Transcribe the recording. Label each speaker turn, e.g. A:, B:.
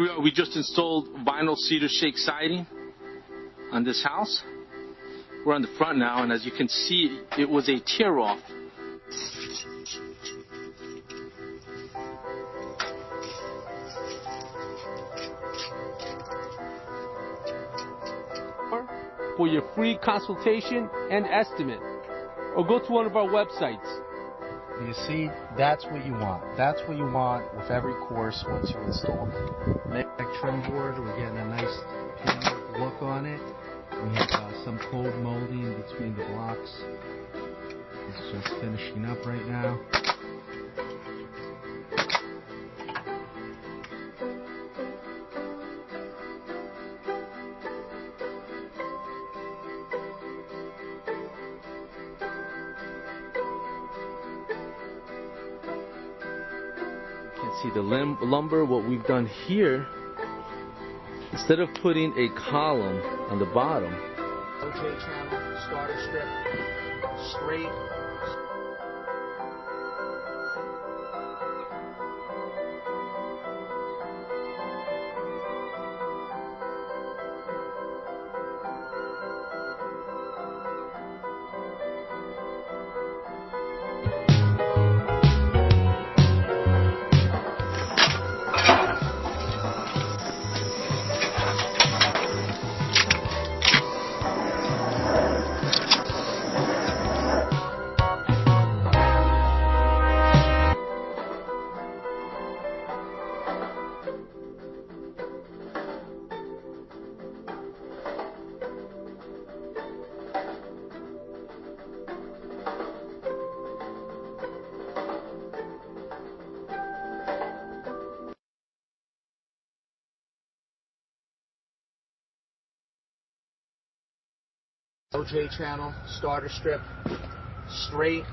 A: Here we are. We just installed vinyl cedar shake siding on this house. We're on the front now, and as you can see, it was a tear-off. For your free consultation and estimate, or go to one of our websites.
B: You see, that's what you want. That's what you want with every course once you install it. Neck trim board, we're getting a nice panel look on it. We have some cold molding between the blocks. It's just finishing up right now.
A: See the lumber, what we've done here, instead of putting a column on the bottom,
B: OJ channel, starter strip, straight. OJ channel, starter strip, straight.